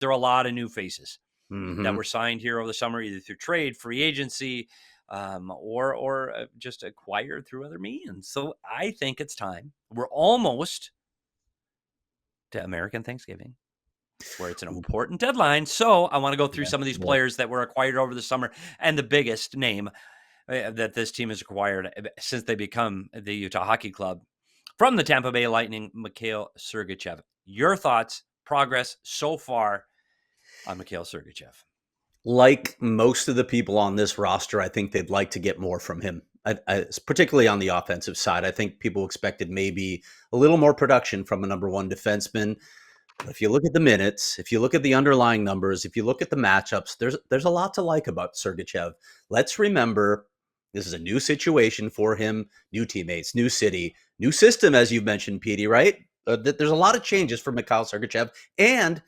there are a lot of new faces that Mm-hmm. were signed here over the summer, either through trade, free agency, or just acquired through other means. So I think it's time. We're almost to American Thanksgiving, where it's an important deadline. So I want to go through Yeah. some of these Yeah. players that were acquired over the summer, and the biggest name that this team has acquired since they become the Utah Hockey Club from the Tampa Bay Lightning, Mikhail Sergachev. Your thoughts, progress so far on Mikhail Sergachev? Like most of the people on this roster, I think they'd like to get more from him. Particularly on the offensive side, I think people expected maybe a little more production from a number one defenseman. But if you look at the minutes, if you look at the underlying numbers, if you look at the matchups, there's a lot to like about Sergachev. Let's remember, this is a new situation for him, new teammates, new city, new system, as you've mentioned, Petey, right? There's a lot of changes for Mikhail Sergachev, and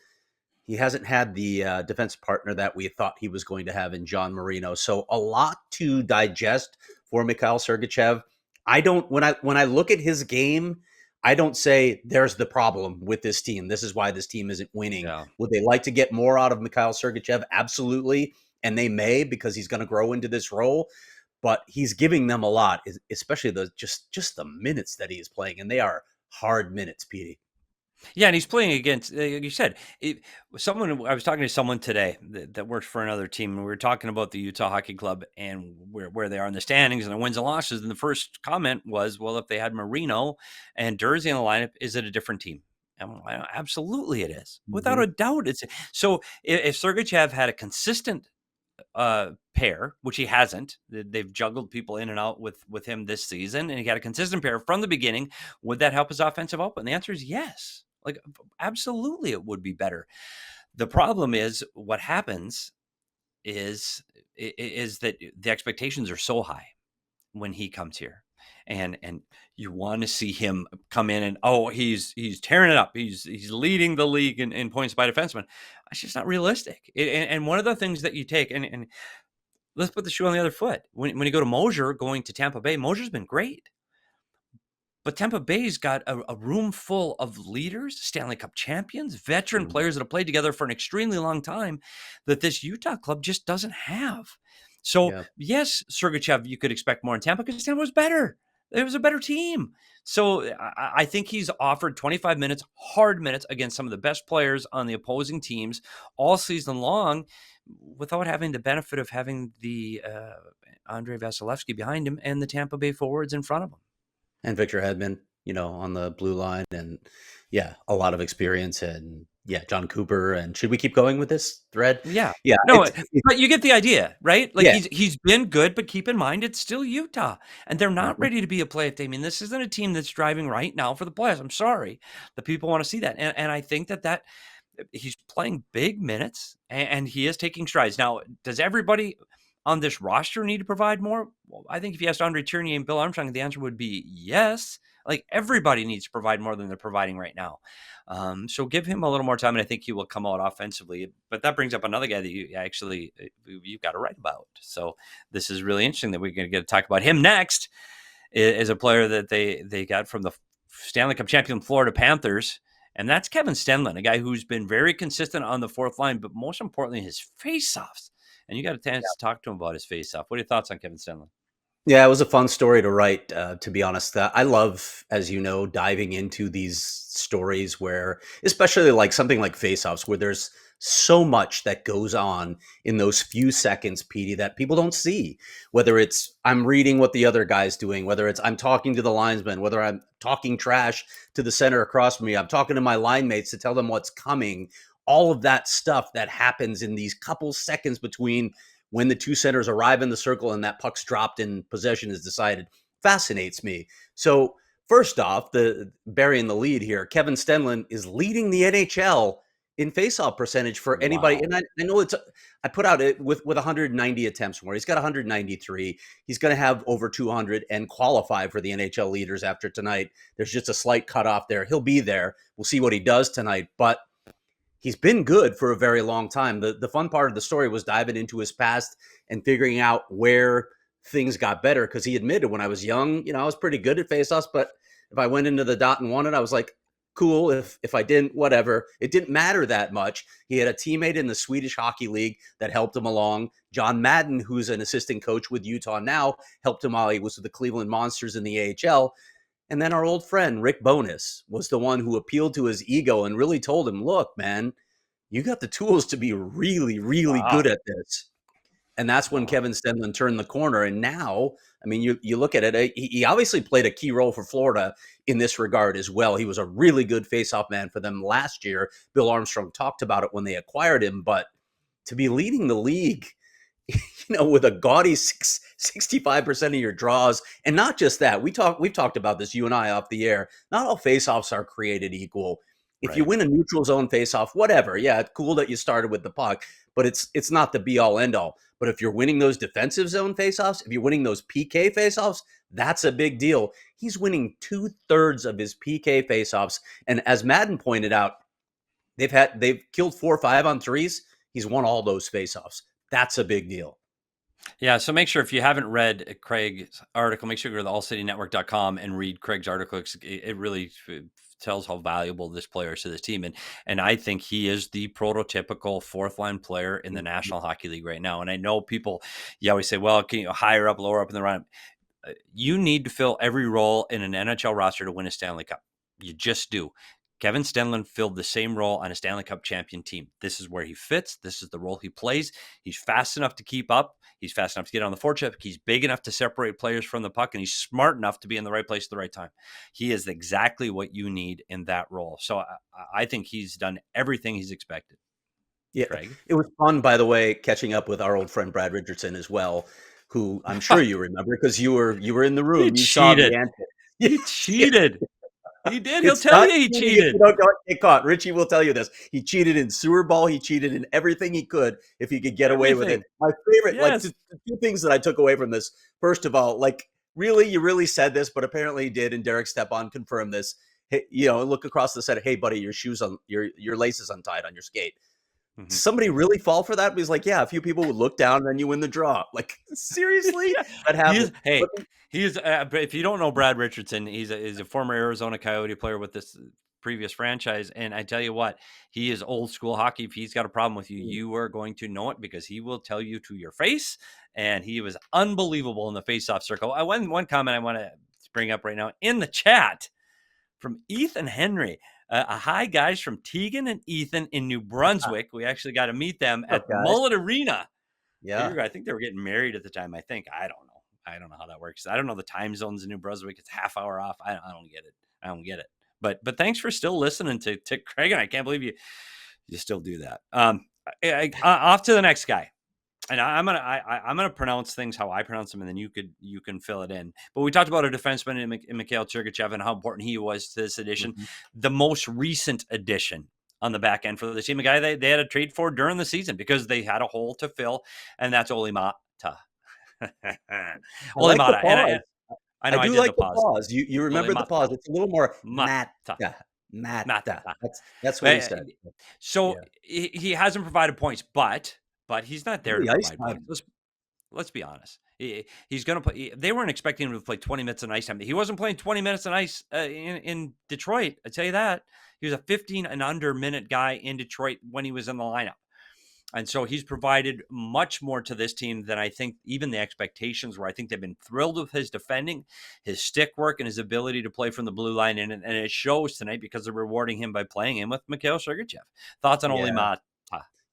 he hasn't had the defense partner that we thought he was going to have in John Marino. So a lot to digest for Mikhail Sergachev. I don't when I look at his game, I don't say there's the problem with this team. This is why this team isn't winning. Yeah. Would they like to get more out of Mikhail Sergachev? Absolutely. And they may, because he's going to grow into this role. But he's giving them a lot, especially the just the minutes that he is playing. And they are hard minutes, Petey. Yeah, and he's playing against, like you said, someone. I was talking to someone today that works for another team, and we were talking about the Utah Hockey Club and where they are in the standings and the wins and losses. And the first comment was, "Well, if they had Marino and Dursey in the lineup, is it a different team?" And absolutely, it is, without Mm-hmm. a doubt. It's so if Sergachev had a consistent pair, which he hasn't. They've juggled people in and out with him this season, and he got a consistent pair from the beginning. Would that help his offensive output? And the answer is yes. Like absolutely, it would be better. The problem is what happens is that the expectations are so high when he comes here. And you want to see him come in and he's tearing it up. He's leading the league in points by defenseman. It's just not realistic. And one of the things that you take and let's put the shoe on the other foot. When you go to Mosier, going to Tampa Bay, Mosier's been great. But Tampa Bay's got a room full of leaders, Stanley Cup champions, veteran Mm-hmm. players that have played together for an extremely long time that this Utah club just doesn't have. So, Yeah. yes, Sergachev, you could expect more in Tampa because Tampa was better. It was a better team. So I think he's offered 25 minutes, hard minutes against some of the best players on the opposing teams all season long without having the benefit of having the Andrei Vasilevsky behind him and the Tampa Bay forwards in front of him. And Victor Hedman, on the blue line, and yeah, a lot of experience, and yeah, John Cooper. And should we keep going with this thread? Yeah. Yeah, No, but you get the idea, right? Like yeah, he's been good, but keep in mind it's still Utah, and they're not mhm. ready to be a playoff team. I mean, this isn't a team that's driving right now for the playoffs. I'm sorry, the people want to see that, and I think that he's playing big minutes and he is taking strides. Now, does everybody on this roster need to provide more? Well, I think if you asked Andre Tierney and Bill Armstrong, the answer would be yes. Like everybody needs to provide more than they're providing right now. So give him a little more time, and I think he will come out offensively. But that brings up another guy that you've got to write about. So this is really interesting that we're going to get to talk about him next. Is a player that they got from the Stanley Cup champion Florida Panthers. And that's Kevin Stenlund, a guy who's been very consistent on the fourth line, but most importantly, his faceoffs. And you got a chance to talk to him about his faceoff. What are your thoughts on Kevin Stenlund? Yeah, it was a fun story to write. To be honest, I love, as you know, diving into these stories where, especially like something like face-offs, where there's so much that goes on in those few seconds, Petey, that people don't see. Whether it's I'm reading what the other guy's doing, whether it's I'm talking to the linesman, whether I'm talking trash to the center across from me, I'm talking to my line mates to tell them what's coming. All of that stuff that happens in these couple seconds between when the two centers arrive in the circle and that puck's dropped and possession is decided fascinates me. So first off, the burying the lead here, Kevin Stenlund is leading the NHL in faceoff percentage for anybody. Wow. And I know I put out it with 190 attempts more. He's got 193. He's going to have over 200 and qualify for the NHL leaders after tonight. There's just a slight cutoff there. He'll be there. We'll see what he does tonight. But he's been good for a very long time. The fun part of the story was diving into his past and figuring out where things got better, because he admitted when I was young, I was pretty good at faceoffs, but if I went into the dot and won it, I was like, Cool. If I didn't, whatever. It didn't matter that much. He had a teammate in the Swedish Hockey League that helped him along. John Madden, who's an assistant coach with Utah now, helped him while he was with the Cleveland Monsters in the AHL. And then our old friend, Rick Bowness, was the one who appealed to his ego and really told him, look, man, you got the tools to be really, really good Wow. at this. And that's when Wow. Kevin Stenlund turned the corner. And now, I mean, you look at it, he obviously played a key role for Florida in this regard as well. He was a really good faceoff man for them last year. Bill Armstrong talked about it when they acquired him. But to be leading the league, with a gaudy 65% of your draws, and not just that, we've talked about this, you and I, off the air. Not all faceoffs are created equal. If you Right. win a neutral zone faceoff, whatever, yeah, it's cool that you started with the puck, but it's not the be all end all. But if you're winning those defensive zone faceoffs, if you're winning those PK faceoffs, that's a big deal. He's winning 2/3 of his PK faceoffs, and as Madden pointed out, they've killed 4 or 5 on threes. He's won all those faceoffs. That's a big deal. Yeah, so make sure if you haven't read Craig's article, make sure you go to the allcitynetwork.com and read Craig's article. It really tells how valuable this player is to this team. And I think he is the prototypical fourth line player in the National Hockey League right now. And I know people, you always say, well, can you higher up, lower up in the run? You need to fill every role in an NHL roster to win a Stanley Cup. You just do. Kevin Stenlund filled the same role on a Stanley Cup champion team. This is where he fits. This is the role he plays. He's fast enough to keep up. He's fast enough to get on the forecheck. He's big enough to separate players from the puck, and he's smart enough to be in the right place at the right time. He is exactly what you need in that role. So I think he's done everything he's expected. Yeah, Craig? it was fun, by the way, catching up with our old friend Brad Richardson as well, who I'm sure you remember because you were in the He room. You saw the cheated. answer. He Yeah, cheated. He did. He'll it's tell not you he cheating if you cheated. don't get caught. Richie will tell you this. He cheated in sewer ball. He cheated in everything he could if he could get away with it. Everything. My favorite, like Yes. the two things that I took away from this. First of all, like really, you really said this, but apparently he did, and Derek Stepan confirmed this. Hey, look across the set. Hey, buddy, your shoes on your lace is untied on your skate. Mhm. Somebody really fall for that? He's like, yeah, a few people would look down and then you win the draw. Like, seriously? Yeah. That happened. But He is. If you don't know Brad Richardson, he's a former Arizona Coyote player with this previous franchise, and I tell you what, he is old school hockey. If he's got a problem with you, you are going to know it because he will tell you to your face. And he was unbelievable in the faceoff circle. One comment I want to bring up right now in the chat from Ethan Henry. Hi, guys, from Tegan and Ethan in New Brunswick. We actually got to meet them what's at up, guys? Mullet Arena. Yeah. I think they were getting married at the time. I think. I don't know. I don't know how that works. I don't know the time zones in New Brunswick. It's half hour off. I don't get it. I don't get it. But thanks for still listening to Craig, and I can't believe you still do that. Off to the next guy. And I'm gonna pronounce things how I pronounce them, and then you can fill it in. But we talked about a defenseman in Mikhail Sergachev and how important he was to this addition. Mhm. The most recent addition on the back end for the team, a guy they had to trade for during the season because they had a hole to fill, and that's Olli Määttä. I Olli like the Määttä, and pause. I I know I do did like the the pause. pause. You Olli remember the pause. Määttä. It's a little more Määttä. Matta. Määttä. That's what he said. So Yeah. he hasn't provided points, but he's not there to The ice provide time. points. Let's be honest. He's going to play. They weren't expecting him to play 20 minutes on ice time. He wasn't playing 20 minutes on ice in Detroit. I tell you that. He was a 15 and under minute guy in Detroit when he was in the lineup. And so he's provided much more to this team than I think even the expectations were. I think they've been thrilled with his defending, his stick work, and his ability to play from the blue line. And it shows tonight because they're rewarding him by playing him with Mikhail Sergachev. Thoughts on Olli Yeah. Määttä?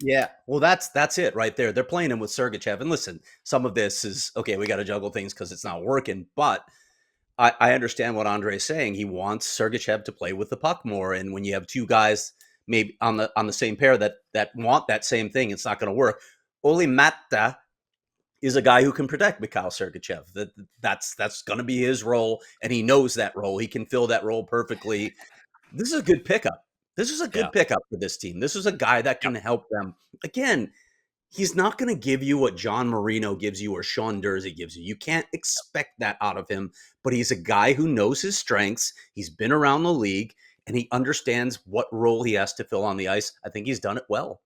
Yeah, well, that's it right there. They're playing him with Sergachev, and listen, some of this is okay. We got to juggle things because it's not working. But I understand what Andre is saying. He wants Sergachev to play with the puck more, and when you have two guys maybe on the same pair that want that same thing, it's not going to work. Olli Määttä is a guy who can protect Mikhail Sergachev. That's going to be his role, and he knows that role. He can fill that role perfectly. This is a good pickup. This is a good pickup for this team. This is a guy that can help them. Again, he's not going to give you what John Marino gives you or Sean Dursey gives you. You can't expect that out of him, but he's a guy who knows his strengths. He's been around the league, and he understands what role he has to fill on the ice. I think he's done it well.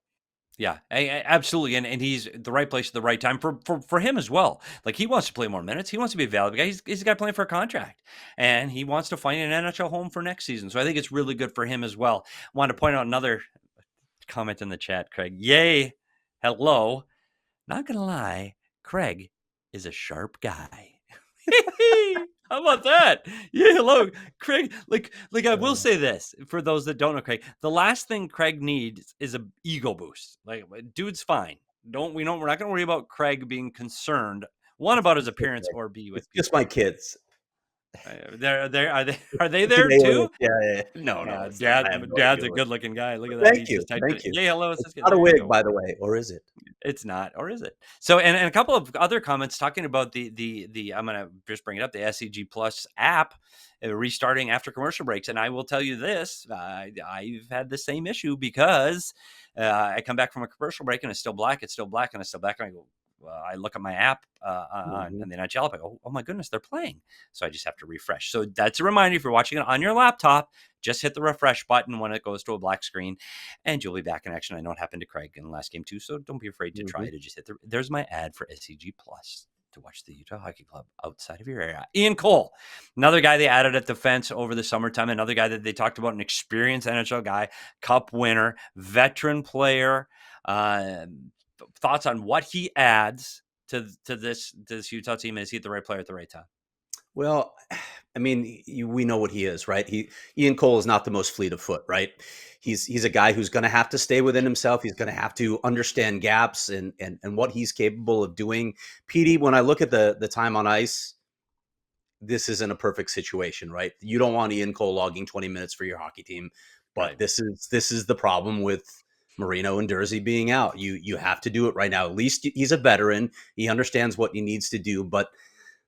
Yeah, absolutely, and he's the right place at the right time for him as well. Like, he wants to play more minutes. He wants to be a valuable guy. He's a guy playing for a contract, and he wants to find an NHL home for next season. So I think it's really good for him as well. Want to point out another comment in the chat, Craig. Yay, hello. Not gonna lie, Craig is a sharp guy. How about that? Yeah, hello, Craig. Like I will say this for those that don't know Craig. The last thing Craig needs is a ego boost. Like, dude's fine. We're not gonna worry about Craig being concerned, one, about his appearance, or B, It's with just people. my kids. Are they It's an there too? alien. Yeah. No, it's not. I have no Dad's idea a what. good looking guy. Look But at that. He thank you, just typed thank it. you. Yeah, hello, It's Cisco. not a There you wig, go. by the way, or is it? It's not, or is it? So, and a couple of other comments talking about the I'm gonna just bring it up, the SEG Plus app restarting after commercial breaks, and I will tell you this: I've had the same issue because I come back from a commercial break and it's still black, and it's still black, and I go. I look at my app on Mhm. the NHL app. I go, oh my goodness, they're playing. So I just have to refresh. So that's a reminder: if you're watching it on your laptop, just hit the refresh button when it goes to a black screen, and you'll be back in action. I know it happened to Craig in the last game too, so don't be afraid to try Mhm. to just hit there's my ad for SCG Plus to watch the Utah Hockey Club outside of your area. Ian Cole, another guy they added at defense over the summertime, another guy that they talked about, an experienced NHL guy, cup winner, veteran player. Thoughts on what he adds to this Utah team? Is he the right player at the right time? Well, I mean, we know what he is, right? Ian Cole is not the most fleet of foot, right? He's a guy who's going to have to stay within himself. He's going to have to understand gaps and what he's capable of doing. PD, when I look at the time on ice, this isn't a perfect situation, right? You don't want Ian Cole logging 20 minutes for your hockey team, but Right. this is the problem with Marino and Dursey being out. You have to do it right now. At least he's a veteran. He understands what he needs to do, but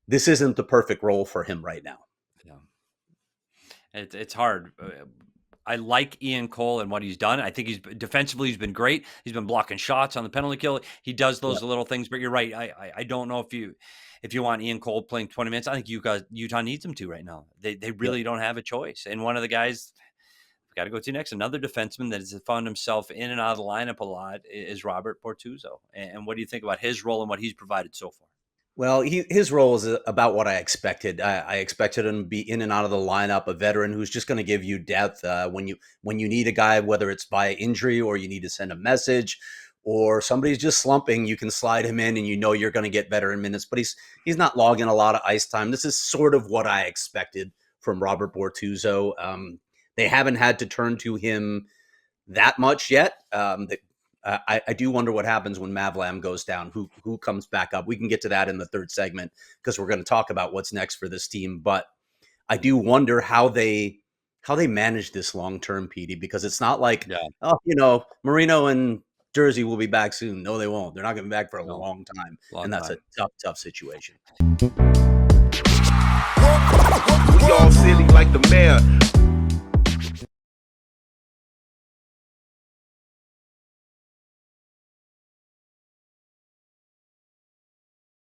this isn't the perfect role for him right now. Yeah. It's hard. I like Ian Cole and what he's done. I think he's defensively, he's been great. He's been blocking shots on the penalty kill. He does Yeah. those little things, but you're right. I don't know if you want Ian Cole playing 20 minutes. I think Utah needs him to right now. They Yeah. really don't have a choice. And one of the guys I've got to go to next, another defenseman that has found himself in and out of the lineup a lot, is Robert Bortuzzo. And what do you think about his role and what he's provided so far? Well, his role is about what I expected. I expected him to be in and out of the lineup, a veteran who's just going to give you depth when you need a guy, whether it's by injury or you need to send a message, or somebody's just slumping. You can slide him in, and you know you're going to get veteran minutes. But he's not logging a lot of ice time. This is sort of what I expected from Robert Bortuzzo. They haven't had to turn to him that much yet. I do wonder what happens when Mavlam goes down. Who comes back up? We can get to that in the third segment because we're going to talk about what's next for this team. But I do wonder how they manage this long term, Petey, because it's not like, Yeah, Marino and Jersey will be back soon. No, they won't. They're not going to be back for a no, long time, long and that's a time. tough situation. We all silly like the mayor.